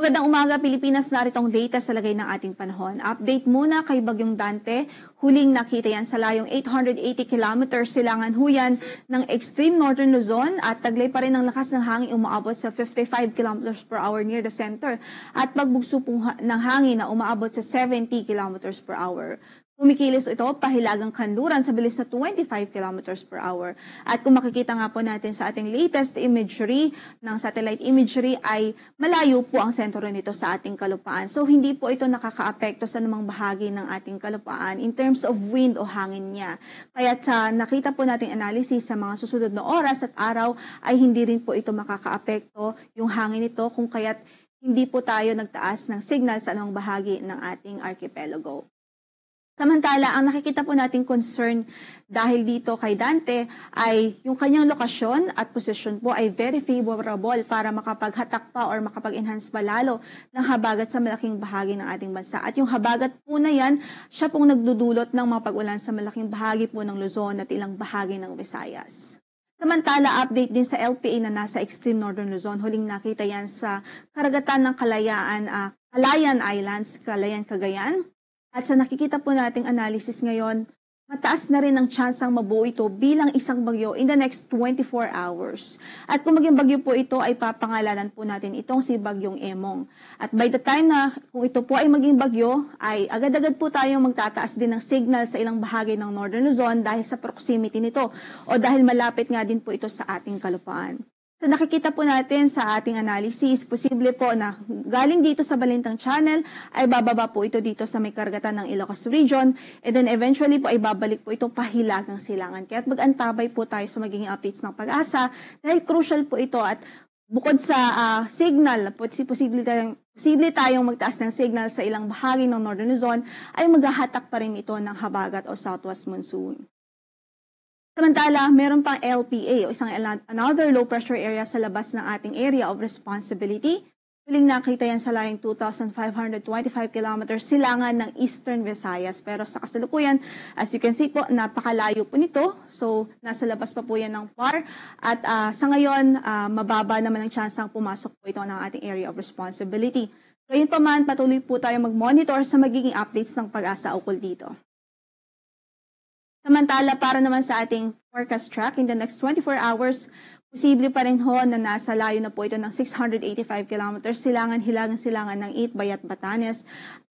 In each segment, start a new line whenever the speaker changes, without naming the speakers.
Magandang umaga Pilipinas, narito ang data sa lagay ng ating panahon. Update muna kay Bagyong Dante. Huling nakita yan sa layong 880 kilometers silangan huyan ng extreme northern Luzon at taglay pa rin ang lakas ng hangin umaabot sa 55 kilometers per hour near the center at pagbugso ng hangin na umaabot sa 70 kilometers per hour. Kumikilos ito pahilagang kanluran sa bilis na 25 kilometers per hour. At kung makikita nga po natin sa ating latest imagery ng satellite imagery ay malayo po ang sentro nito sa ating kalupaan. So hindi po ito nakakaapekto sa namang bahagi ng ating kalupaan in terms of wind o hangin niya. Kaya sa nakita po nating analysis sa mga susunod na oras at araw ay hindi rin po ito makakaapekto yung hangin nito kung kaya't hindi po tayo nagtaas ng signal sa anumang bahagi ng ating archipelago. Samantala, ang nakikita po nating concern dahil dito kay Dante ay yung kanyang lokasyon at posisyon po ay very favorable para makapaghatak pa or makapag-enhance pa lalo ng habagat sa malaking bahagi ng ating bansa. At yung habagat po na yan, siya pong nagdudulot ng mga pag-ulan sa malaking bahagi po ng Luzon at ilang bahagi ng Visayas. Samantala, update din sa LPA na nasa extreme northern Luzon. Huling nakita yan sa karagatan ng Calayan Islands, Calayan, Cagayan. At sa nakikita po nating analysis ngayon, mataas na rin ang tsansang mabuo ito bilang isang bagyo in the next 24 hours. At kung maging bagyo po ito ay papangalanan po natin itong si Bagyong Emong. At by the time na kung ito po ay maging bagyo, ay agad-agad po tayong magtataas din ng signal sa ilang bahagi ng Northern Luzon dahil sa proximity nito o dahil malapit nga din po ito sa ating kalupaan. So nakikita po natin sa ating analysis, posible po na galing dito sa Balintang Channel ay bababa po ito dito sa may karagatan ng Ilocos Region and then eventually po ay babalik po ito pahilagang silangan. Kaya mag-antabay po tayo sa magiging updates ng Pag-asa dahil crucial po ito at bukod sa signal, posible tayong magtaas ng signal sa ilang bahagi ng Northern Luzon ay maghahatak pa rin ito ng habagat o southwest monsoon. Samantala, meron pang LPA o another low pressure area sa labas ng ating area of responsibility. Huling nakita yan sa layong 2,525 kilometers silangan ng Eastern Visayas. Pero sa kasalukuyan, as you can see po, napakalayo po nito. So, nasa labas pa po yan ng PAR. At sa ngayon, mababa naman ang tsansang pumasok po ito ng ating area of responsibility. Gayunpaman, patuloy po tayo mag-monitor sa magiging updates ng Pag-asa ukol dito. Samantala, para naman sa ating forecast track, in the next 24 hours, posible pa rin ho na nasa layo na po ito ng 685 kilometers hilagang silangan ng Itbay at Batanes.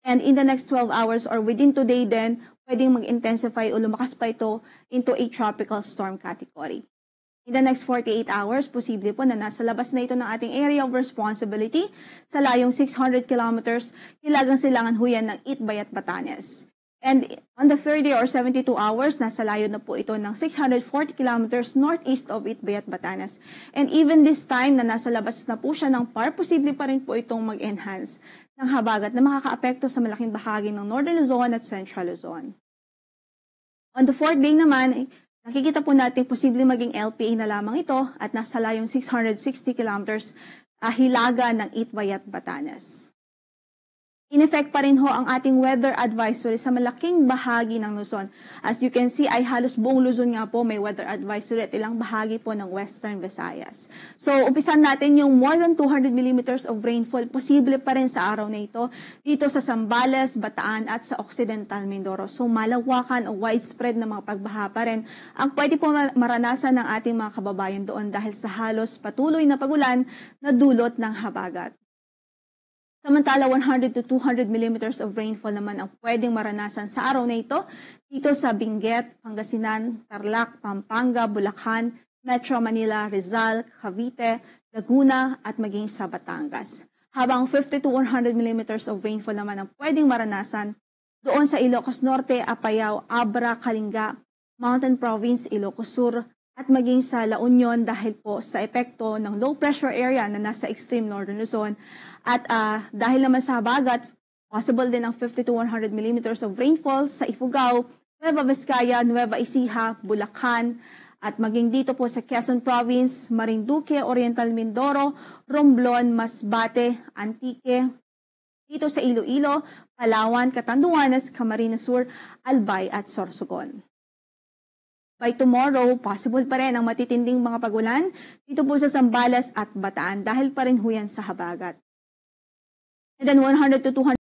And in the next 12 hours or within today then, pwedeng mag-intensify o lumakas pa ito into a tropical storm category. In the next 48 hours, posible po na nasa labas na ito ng ating area of responsibility sa layong 600 kilometers hilagang silangan huyan ng Itbay at Batanes. And on the 30 or 72 hours, nasa layo na po ito ng 640 kilometers northeast of Itbay at Batanes. And even this time na nasa labas na po siya ng PAR, posible pa rin po itong mag-enhance ng habagat na makakaapekto sa malaking bahagi ng Northern Luzon at Central Luzon. On the fourth day naman, nakikita po natin posible maging LPA na lamang ito at nasa layong 660 kilometers hilaga ng Itbay at Batanes. In effect pa rin ho ang ating weather advisory sa malaking bahagi ng Luzon. As you can see, ay halos buong Luzon nga po may weather advisory at ilang bahagi po ng Western Visayas. So, umpisan natin yung more than 200 millimeters of rainfall. Posible pa rin sa araw na ito dito sa Zambales, Bataan at sa Occidental Mindoro. So, malawakan o widespread na mga pagbaha pa rin ang pwede po maranasan ng ating mga kababayan doon dahil sa halos patuloy na pagulan na dulot ng habagat. Samantala, 100 to 200 millimeters of rainfall naman ang pwedeng maranasan sa araw na ito dito sa Benguet, Pangasinan, Tarlac, Pampanga, Bulacan, Metro Manila, Rizal, Cavite, Laguna at maging sa Batangas. Habang 50 to 100 millimeters of rainfall naman ang pwedeng maranasan doon sa Ilocos Norte, Apayao, Abra, Kalinga, Mountain Province, Ilocos Sur at maging sa La Union dahil po sa epekto ng low pressure area na nasa extreme northern Luzon. At dahil naman sa habagat, possible din ang 50 to 100 millimeters of rainfall sa Ifugao, Nueva Vizcaya, Nueva Ecija, Bulacan, at maging dito po sa Quezon Province, Marinduque, Oriental Mindoro, Romblon, Masbate, Antique, dito sa Iloilo, Palawan, Catanduanes, Camarines Sur, Albay at Sorsogon. By tomorrow, possible pa rin ang matitinding mga pagulan dito po sa Zambales at Bataan dahil pa rin huyan sa habagat. than 100 to 200